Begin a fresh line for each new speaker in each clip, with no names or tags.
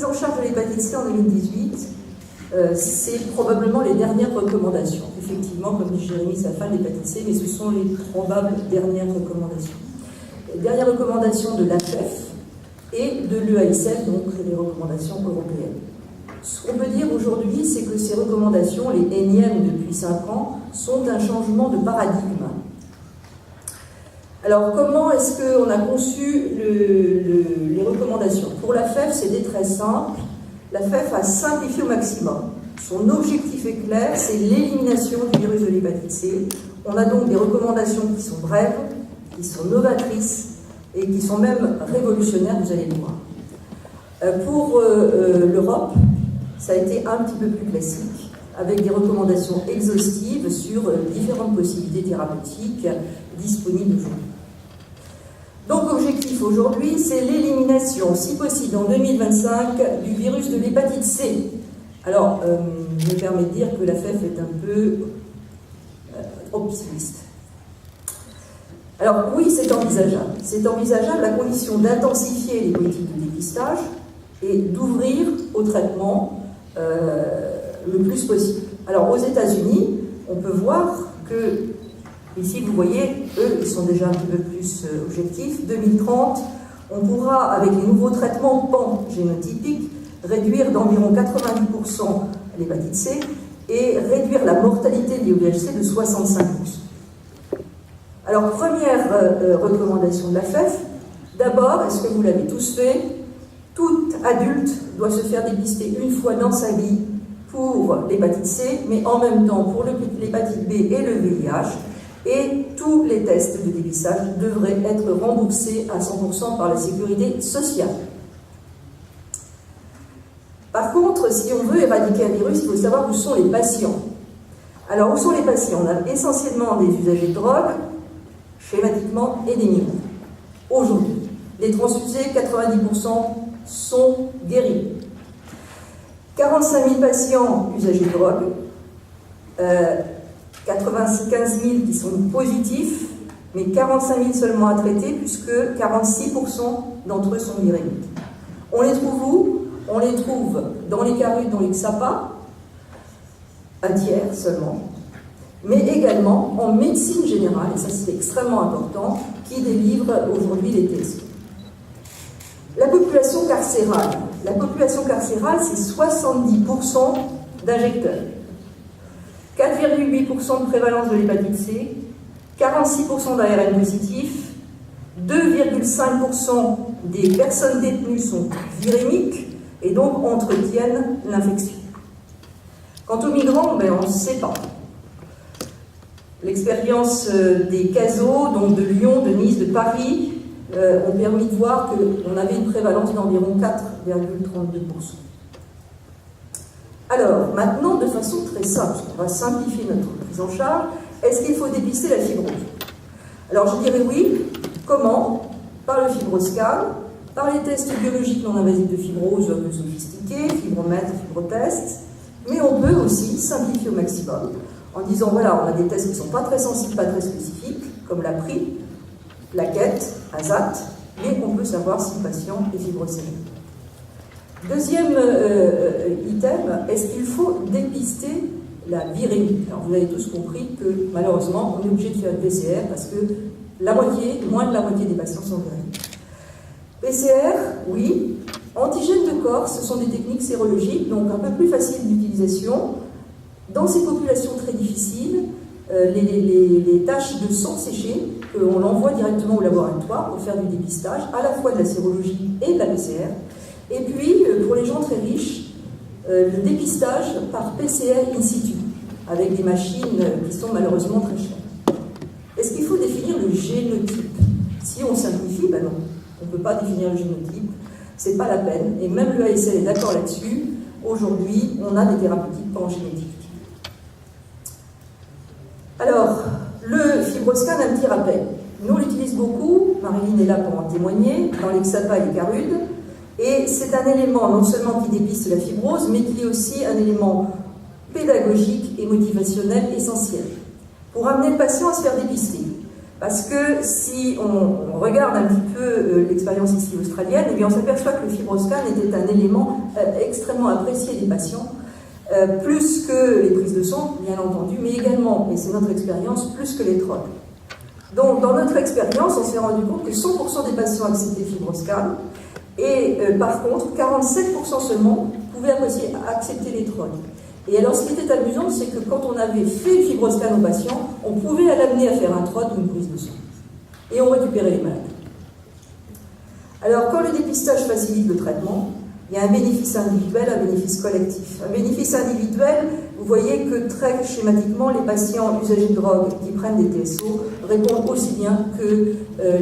prise en charge de l'hépatite C en 2018, c'est probablement les dernières recommandations. Effectivement, comme dit Jérémy, ça fait l'hépatite C, mais ce sont les probables dernières recommandations. Les dernières recommandations de l'AFEF et de l'EASL, donc les recommandations européennes. Ce qu'on peut dire aujourd'hui, c'est que ces recommandations, les énièmes depuis 5 ans, sont un changement de paradigme. Alors, comment est-ce qu'on a conçu les recommandations? Pour l'AFEF, c'était très simple. L'AFEF a simplifié au maximum. Son objectif est clair, c'est l'élimination du virus de l'hépatite C. On a donc des recommandations qui sont brèves, qui sont novatrices et qui sont même révolutionnaires, vous allez le voir. Pour l'Europe, ça a été un petit peu plus classique, avec des recommandations exhaustives sur différentes possibilités thérapeutiques disponibles aujourd'hui. Donc, l'objectif aujourd'hui, c'est l'élimination, si possible en 2025, du virus de l'hépatite C. Alors, je me permets de dire que la FEF est un peu optimiste. Alors, oui, c'est envisageable. C'est envisageable à condition d'intensifier les politiques de dépistage et d'ouvrir au traitement le plus possible. Alors, aux États-Unis, on peut voir que, ici, vous voyez, eux, ils sont déjà un petit peu plus objectifs. 2030, on pourra, avec les nouveaux traitements pan-génotypiques, réduire d'environ 90% l'hépatite C et réduire la mortalité liée au VHC de 65%. Alors, première recommandation de la FEF, d'abord, est-ce que vous l'avez tous fait? Tout adulte doit se faire dépister une fois dans sa vie pour l'hépatite C, mais en même temps pour l'hépatite B et le VIH. Et tous les tests de dépistage devraient être remboursés à 100% par la sécurité sociale. Par contre, si on veut éradiquer un virus, il faut savoir où sont les patients. Alors, où sont les patients? On a essentiellement des usagers de drogue, schématiquement, et des mineurs. Aujourd'hui, les transfusés, 90% sont guéris. 45 000 patients usagers de drogue, 95 000 qui sont positifs, mais 45 000 seulement à traiter, puisque 46% d'entre eux sont virémiques. On les trouve où? On les trouve dans les CARUT, dans les XAPA, un tiers seulement, mais également en médecine générale, et ça c'est extrêmement important, qui délivre aujourd'hui les tests. La population carcérale. La population carcérale, c'est 70% d'injecteurs. 4,8% de prévalence de l'hépatite C, 46% d'ARN positif, 2,5% des personnes détenues sont virémiques et donc entretiennent l'infection. Quant aux migrants, on ne sait pas. L'expérience des CASO, donc de Lyon, de Nice, de Paris, ont permis de voir qu'on avait une prévalence d'environ 4,32%. Alors, maintenant, de façon très simple, on va simplifier notre prise en charge, est-ce qu'il faut dépister la fibrose? Alors, je dirais oui. Comment? Par le fibroscan, par les tests biologiques non invasifs de fibrose un peu sophistiqués, fibromètre, fibrotest, mais on peut aussi simplifier au maximum en disant, voilà, on a des tests qui ne sont pas très sensibles, pas très spécifiques, comme la PRI, plaquette, ASAT, mais on peut savoir si le patient est fibrocérémique. Deuxième item, est-ce qu'il faut dépister la virémie? Alors vous avez tous compris que malheureusement on est obligé de faire une PCR parce que moins de la moitié des patients sont virémiques. PCR, oui. Antigènes de corps, ce sont des techniques sérologiques, donc un peu plus faciles d'utilisation. Dans ces populations très difficiles, les taches de sang séché, on l'envoie directement au laboratoire pour faire du dépistage, à la fois de la sérologie et de la PCR. Et puis, pour les gens très riches, le dépistage par PCR in situ, avec des machines qui sont malheureusement très chères. Est-ce qu'il faut définir le génotype? Si on simplifie, non, on ne peut pas définir le génotype, c'est pas la peine, et même l'EASL est d'accord là-dessus. Aujourd'hui, on a des thérapeutiques pangénétiques. Alors, le fibroscan, un petit rappel. Nous, on l'utilise beaucoup, Marilyn est là pour en témoigner, dans les XAPA et les CARUD, et c'est un élément non seulement qui dépiste la fibrose, mais qui est aussi un élément pédagogique et motivationnel essentiel, pour amener le patient à se faire dépister. Parce que si on regarde un petit peu l'expérience ici australienne, eh bien on s'aperçoit que le fibroscan était un élément extrêmement apprécié des patients, plus que les prises de sang, bien entendu, mais également, et c'est notre expérience, plus que les drogues. Donc, dans notre expérience, on s'est rendu compte que 100% des patients acceptaient le fibroscan, et par contre, 47% seulement pouvaient accepter les drogues. Et alors, ce qui était amusant, c'est que quand on avait fait le fibroscan aux patients, on pouvait l'amener à faire un trot ou une prise de sang. Et on récupérait les malades. Alors, quand le dépistage facilite le traitement, il y a un bénéfice individuel, un bénéfice collectif. Un bénéfice individuel, vous voyez que très schématiquement, les patients usagers de drogue qui prennent des TSO répondent aussi bien que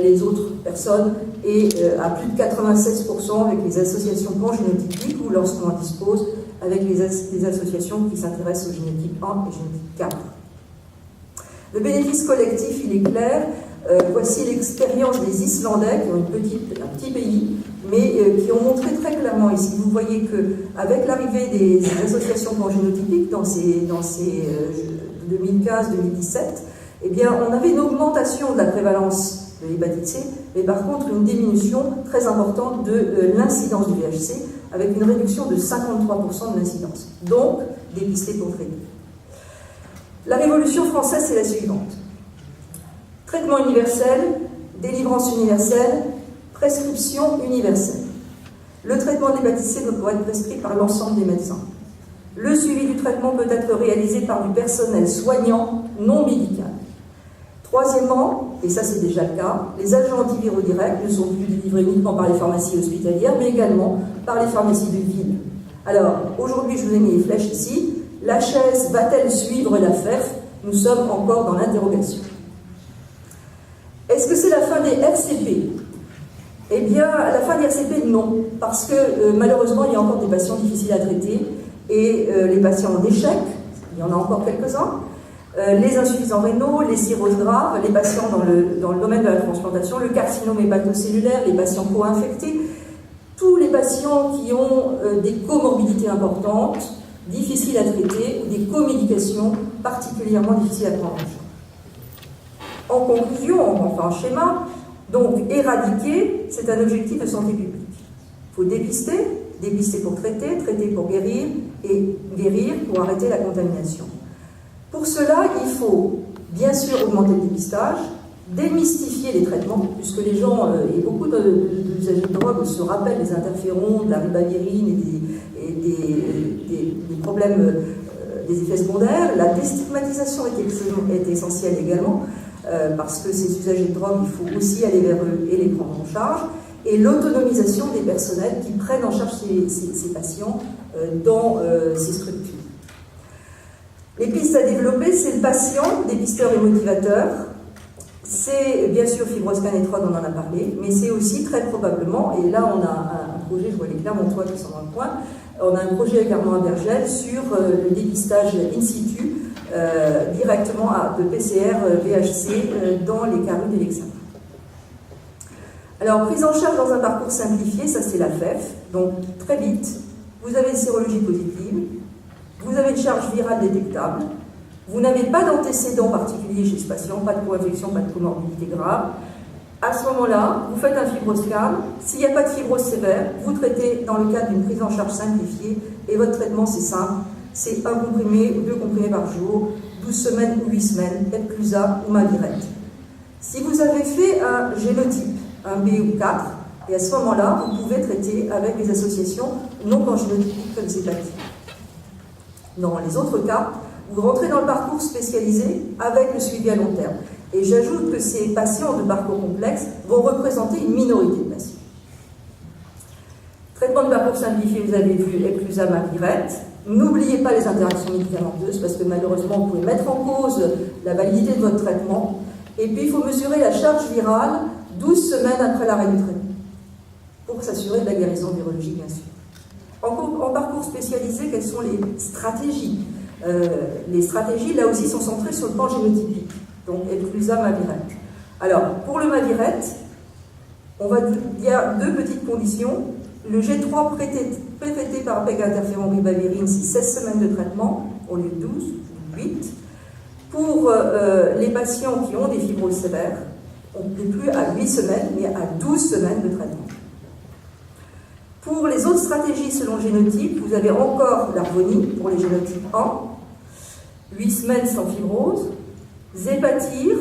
les autres personnes et à plus de 96% avec les associations pangénotypiques ou lorsqu'on en dispose avec les associations qui s'intéressent au génétique 1 et génétique 4. Le bénéfice collectif, il est clair. Voici l'expérience des Islandais, qui ont un petit pays, mais qui ont montré très clairement ici. Vous voyez qu'avec l'arrivée des associations pangénotypiques dans ces 2015-2017, eh bien, on avait une augmentation de la prévalence de l'hépatite C, mais par contre une diminution très importante de l'incidence du VHC, avec une réduction de 53% de l'incidence. Donc, dépisté pour traiter. La révolution française, c'est la suivante. Traitement universel, délivrance universelle, prescription universelle. Le traitement de l'hépatite C doit pouvoir être prescrit par l'ensemble des médecins. Le suivi du traitement peut être réalisé par du personnel soignant non médical. Troisièmement, et ça c'est déjà le cas, les agents antiviraux directs ne sont plus délivrés uniquement par les pharmacies hospitalières, mais également par les pharmacies de ville. Alors, aujourd'hui, je vous ai mis les flèches ici. La chaise va-t-elle suivre la FEF? Nous sommes encore dans l'interrogation. Est-ce que c'est la fin des RCP? Eh bien, la fin des RCP, non, parce que malheureusement, il y a encore des patients difficiles à traiter, et les patients en échec, il y en a encore quelques-uns, les insuffisants rénaux, les cirrhoses graves, les patients dans le domaine de la transplantation, le carcinome hépatocellulaire, les patients co-infectés, tous les patients qui ont des comorbidités importantes, difficiles à traiter, ou des comédications particulièrement difficiles à prendre en charge. En conclusion, enfin en schéma, donc éradiquer, c'est un objectif de santé publique. Il faut dépister pour traiter, traiter pour guérir, et guérir pour arrêter la contamination. Pour cela, il faut bien sûr augmenter le dépistage, démystifier les traitements, puisque les gens, et beaucoup d'usagers de drogue se rappellent des interférons, de la ribavirine et des problèmes, des effets secondaires. La déstigmatisation est essentielle également, parce que ces usagers de drogue, il faut aussi aller vers eux et les prendre en charge, et l'autonomisation des personnels qui prennent en charge ces patients dans ces structures. Les pistes à développer, c'est le patient, dépisteur et motivateur. C'est bien sûr fibroscan et TROD, on en a parlé, mais c'est aussi très probablement, et là on a un projet, je vois les Clermontois qui sont dans le coin, on a un projet avec Armand Abergel sur le dépistage in situ, directement de PCR VHC dans les carues des Vexins. Alors, prise en charge dans un parcours simplifié, ça c'est la FEF, donc très vite, vous avez une sérologie positive, vous avez une charge virale détectable, vous n'avez pas d'antécédent particulier chez ce patient, pas de co-infection, pas de comorbidité grave. À ce moment-là, vous faites un fibroscan. S'il n'y a pas de fibrose sévère, vous traitez dans le cadre d'une prise en charge simplifiée et votre traitement c'est simple, c'est un comprimé ou 2 comprimés par jour, 12 semaines ou 8 semaines, Epclusa ou Mavirette. Si vous avez fait un génotype, un B ou 4, et à ce moment-là, vous pouvez traiter avec des associations non pangénotypiques comme Zépatine. Dans les autres cas, vous rentrez dans le parcours spécialisé avec le suivi à long terme. Et j'ajoute que ces patients de parcours complexe vont représenter une minorité de patients. Traitement de parcours simplifié, vous avez vu Epclusa, Mavirette. N'oubliez pas les interactions médicamenteuses parce que malheureusement, vous pouvez mettre en cause la validité de votre traitement. Et puis, il faut mesurer la charge virale 12 semaines après l'arrêt du traitement pour s'assurer de la guérison virologique, bien sûr. En parcours spécialisé, quelles sont les stratégies? Les stratégies, là aussi, sont centrées sur le pan génotypique. Donc, Epclusa, Mavirette. Alors, pour le Mavirette, il y a 2 petites conditions. Le G3 pré-traité par PEG interféron ribavirine, c'est 16 semaines de traitement, au lieu de 12, 8. Pour les patients qui ont des fibroses sévères, On n'est plus à 8 semaines, mais à 12 semaines de traitement. Pour les autres stratégies selon génotype, vous avez encore l'Harmonie pour les génotypes 1, 8 semaines sans fibrose, Zépatir,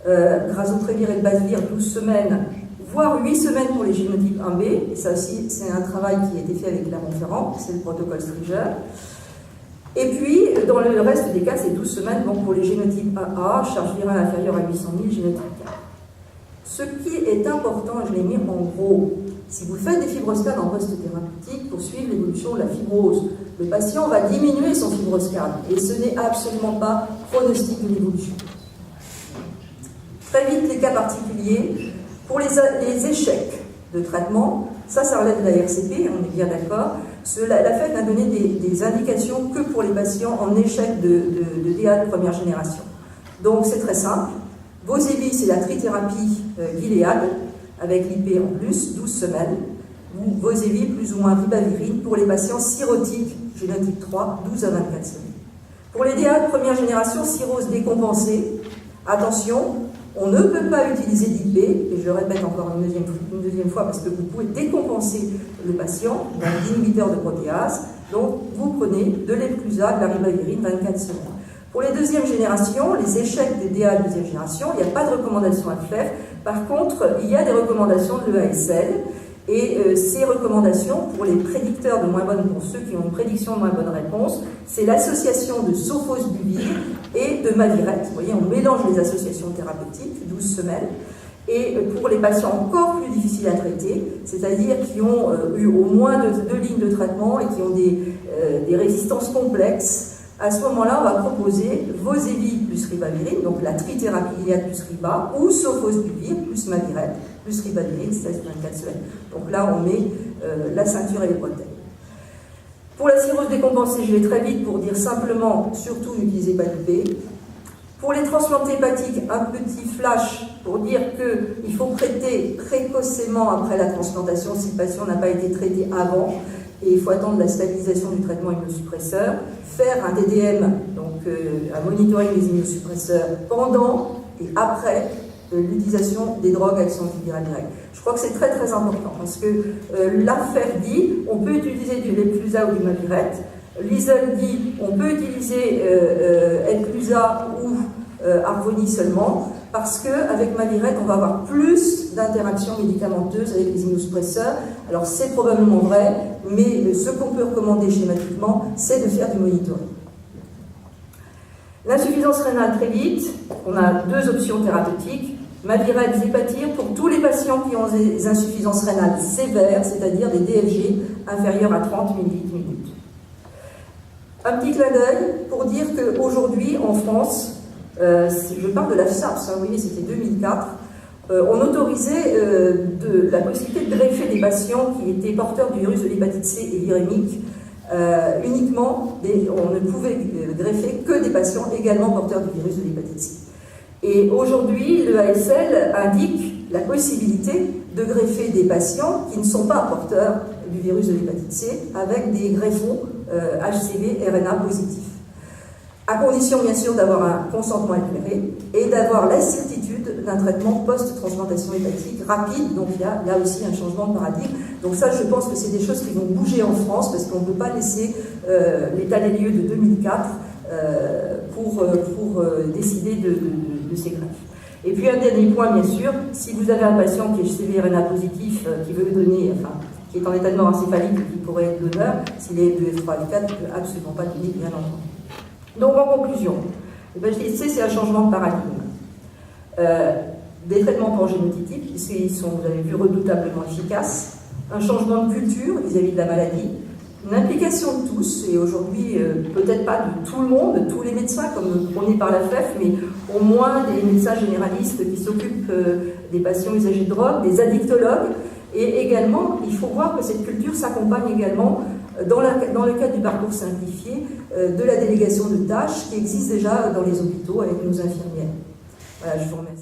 Grazoprevir et Basvir, 12 semaines, voire 8 semaines pour les génotypes 1B, et ça aussi c'est un travail qui a été fait avec Clermont-Ferrand, c'est le protocole Striger. Et puis, dans le reste des cas, c'est 12 semaines donc pour les génotypes 1A, charge virale inférieure à 800 000, génotype 4. Ce qui est important, je l'ai mis en gros, si vous faites des fibroscans en post-thérapeutique pour suivre l'évolution de la fibrose, le patient va diminuer son fibroscan et ce n'est absolument pas pronostic de l'évolution. Très vite, les cas particuliers. Pour les échecs de traitement, ça relève de la RCP, on est bien d'accord. La FED a donné des indications que pour les patients en échec de DA de première génération. Donc c'est très simple. Vosevi, c'est la trithérapie Gilead, avec l'IP en plus, 12 semaines. Ou Vosevi plus ou moins ribavirine pour les patients cirrhotiques, génotype 3, 12 à 24 semaines. Pour les DA de première génération, cirrhose décompensée, attention, on ne peut pas utiliser d'IP, et je le répète encore une deuxième fois parce que vous pouvez décompenser le patient d'un inhibiteur de protéase, donc vous prenez de l'Epclusa, de la ribavirine, 24 semaines. Pour les deuxième génération, les échecs des DA de deuxième génération, il n'y a pas de recommandation à faire. Par contre, il y a des recommandations de l'EASL, et ces recommandations pour les prédicteurs de moins bonne, pour ceux qui ont une prédiction de moins bonne réponse, c'est l'association de sofosbuvir et de mavirette. Vous voyez, on mélange les associations thérapeutiques, 12 semaines. Et pour les patients encore plus difficiles à traiter, c'est-à-dire qui ont eu au moins deux lignes de traitement et qui ont des résistances complexes, à ce moment-là, on va proposer Vosevi plus ribavirine, donc la trithérapie Gilead plus riba, ou sofosbuvir plus mavirette plus ribavirine, 16-24 semaines. Donc là, on met la ceinture et les bretelles. Pour la cirrhose décompensée, je vais très vite pour dire simplement, surtout n'utilisez pas d'IP. Pour les transplantés hépatiques, un petit flash pour dire qu'il faut traiter précocement après la transplantation si le patient n'a pas été traité avant. Et il faut attendre la stabilisation du traitement immunosuppresseur, faire un DDM, donc un monitoring des immunosuppresseurs pendant et après l'utilisation des drogues à action antivirale directe. Je crois que c'est très très important parce que l'affaire dit on peut utiliser du Epclusa ou du mavirette, l'ISEL dit on peut utiliser Epclusa ou Harmonie seulement, parce qu'avec mavirette, on va avoir plus d'interactions médicamenteuses avec les immunosuppresseurs. Alors c'est probablement vrai, mais ce qu'on peut recommander schématiquement, c'est de faire du monitoring. L'insuffisance rénale, très vite, on a deux options thérapeutiques. Mavirette, Zépatir, pour tous les patients qui ont des insuffisances rénales sévères, c'est-à-dire des DFG inférieurs à 30 millilitres minute. Un petit clin d'œil pour dire qu'aujourd'hui, en France, je parle de l'AFSAPS, hein, oui, c'était 2004, on autorisait la possibilité de greffer des patients qui étaient porteurs du virus de l'hépatite C et virémique, uniquement, on ne pouvait greffer que des patients également porteurs du virus de l'hépatite C. Et aujourd'hui, le ASL indique la possibilité de greffer des patients qui ne sont pas porteurs du virus de l'hépatite C avec des greffons HCV RNA positifs. À condition, bien sûr, d'avoir un consentement éclairé et d'avoir la certitude d'un traitement post-transplantation hépatique rapide. Donc, il y a là aussi un changement de paradigme. Donc ça, je pense que c'est des choses qui vont bouger en France parce qu'on ne peut pas laisser l'état des lieux de 2004 pour décider de ces greffes. Et puis, un dernier point, bien sûr, si vous avez un patient qui est HCV RNA positif, qui veut donner, enfin, qui est en état de mort encéphalique et qui pourrait être donneur, s'il est de F3 F4, il ne peut absolument pas donner, bien entendu. Donc, en conclusion, l'hépatite C, c'est un changement de paradigme. Des traitements pangénotiques, puisqu'ils sont, vous avez vu, redoutablement efficaces. Un changement de culture vis-à-vis de la maladie. Une implication de tous, et aujourd'hui, peut-être pas de tout le monde, de tous les médecins, comme prôné par la FEF, mais au moins des médecins généralistes qui s'occupent des patients usagers de drogue, des addictologues. Et également, il faut voir que cette culture s'accompagne également, dans le cadre du parcours simplifié, de la délégation de tâches qui existe déjà dans les hôpitaux avec nos infirmières. Voilà, je vous remercie.